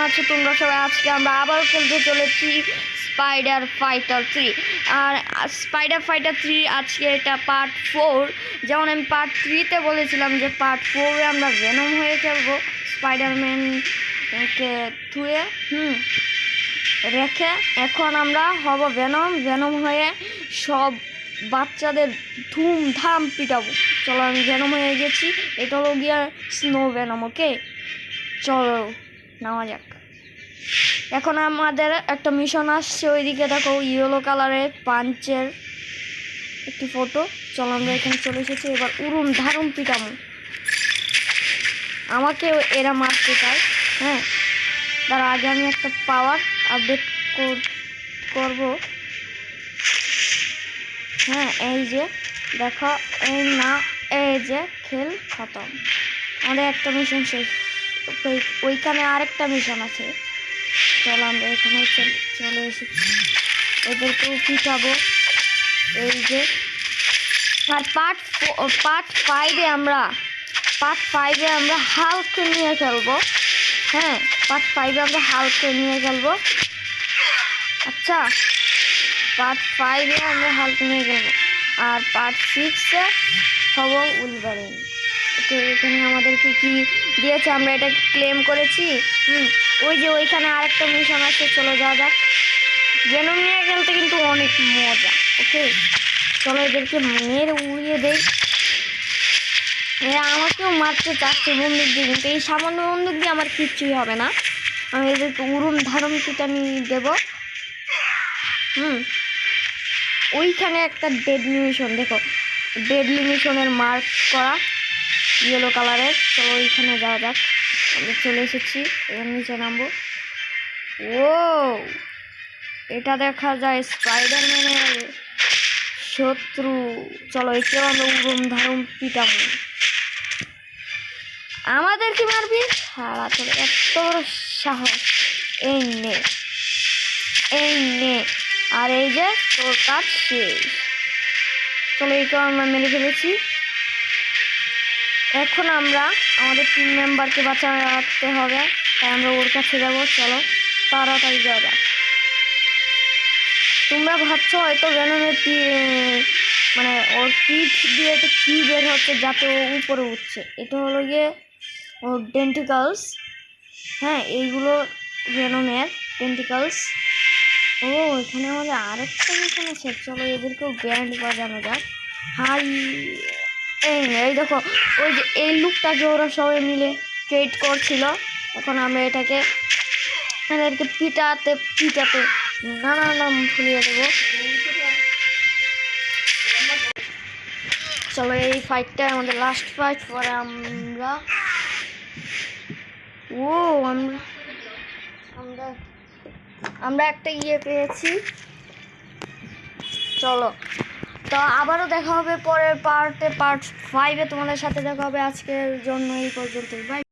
আছো তোমরা সবাই? আজকে আমরা আবার খেলতে চলেছি স্পাইডার ফাইটার 3। আর স্পাইডার ফাইটার 3 আজকে এটা পার্ট 4। যেমন আমি পার্ট 3-তে বলেছিলাম যে পার্ট 4-এ আমরা ভেনম হয়ে খেলবো, স্পাইডারম্যানকে থুয়ে রেখে। এখন আমরা হব ভেনম হয়ে সব বাচ্চাদের ধুমধাম পিটাবো। চলো, আমি ভেনম হয়ে গেছি। এটা হলো গিয়া স্নো ভেনম। ওকে, চলো নেওয়া যাক। এখন আমাদের একটা মিশন আসছে, ওইদিকে দেখো ইয়েলো কালারের পাঞ্চের একটি ফটো। চলো, আমরা এখানে চলে এসেছি। এবার উড়ুম ধারুম পিটামো। আমাকেও এরা মারতে চায়। হ্যাঁ, তার আগে আমি একটা পাওয়ার আপডেট করব। হ্যাঁ, এই যে দেখো, এই না, এই যে খেল খতম। আমাদের একটা মিশন শেষ। ওইখানে আরেকটা মিশন আছে। চলো, আমরা এখানে চলে এসেছি। এদেরকেও পিটাবো। এই যে আর পার্ট 5-এ আমরা হাল্ককে নিয়ে খেলবো। হ্যাঁ, পার্ট 5-এ আমরা হাল্ককে নিয়ে খেলবো। আচ্ছা, পার্ট 5-এ আমরা হাল্ক নিয়ে খেলবো। আর পার্ট 6-এ হব উলভারিন। ওকে, এখানে আমাদেরকে কি দিয়েছে, আমরা এটা ক্লেম করেছি। ওই যে ওইখানে আরেকটা মিশন আছে। চলো যাওয়া যাক। ভেনম নিয়ে খেলতে কিন্তু অনেক মজা। ওকে, চলো এদেরকে মেরে উড়িয়ে দেই। এরা আমাকেও মারতে চাচ্ছে বন্দুক দিয়ে, কিন্তু এই সামান্য বন্দুক দিয়ে আমার কিচ্ছুই হবে না। আমি এদেরকে উড়ুম ধারম পিটানি দেব। ওইখানে একটা ডেডলি মিশন, দেখো ডেডলি মিশনের মার্ক করা ইয়েলো কালারের। চলো ওইখানে যাওয়া যাক। আমি চলে এসেছি, এর নিচে নামবো। ও, এটা দেখা যায় স্পাইডারম্যানের শত্রু। চলো, একেও আমরা উড়ুম ধারুম পিটাবো। আমাদের কি মারবি? সারা তোর এত বড় সাহস! এই নে, আর এই যে তোর কাজ শেষ। চলো, একেও আমরা মেরে ফেলেছি। এখন আমরা আমাদের টিম মেম্বারকে বাঁচাতে হবে, তাই আমরা ওর কাছে যাবো। চলো তাড়াতাড়ি যাওয়া যাক। তোমরা ভাবছো হয়তো ভেনমের মানে ওর পিঠ দিয়ে তো কি বের হচ্ছে যাতে ও উপরে উঠছে। এটা হলো গিয়ে ওর টেন্টিকলস। হ্যাঁ, এইগুলো ভেনমের টেন্টিকলস। ও, এখানে আমাদের আরেকটা মিশন আছে। চলো এদেরকেও ব্যান্ড বাজানো যাক। হাই, এই দেখো, ওই যে এই লুকটাকে ওরা সবাই মিলে ট্রেড করছিল। এখন আমরা এটাকে পিটাতে নাম ভুলিয়ে দেবো। চলো, এই ফাইটটা আমাদের লাস্ট ফাইট। পরে আমরা একটা পেয়েছি। চলো, তো আবারও দেখা হবে পরের পার্ট 5-এ। তোমাদের সাথে দেখা হবে। আজকের জন্য এই পর্যন্তই। বাই।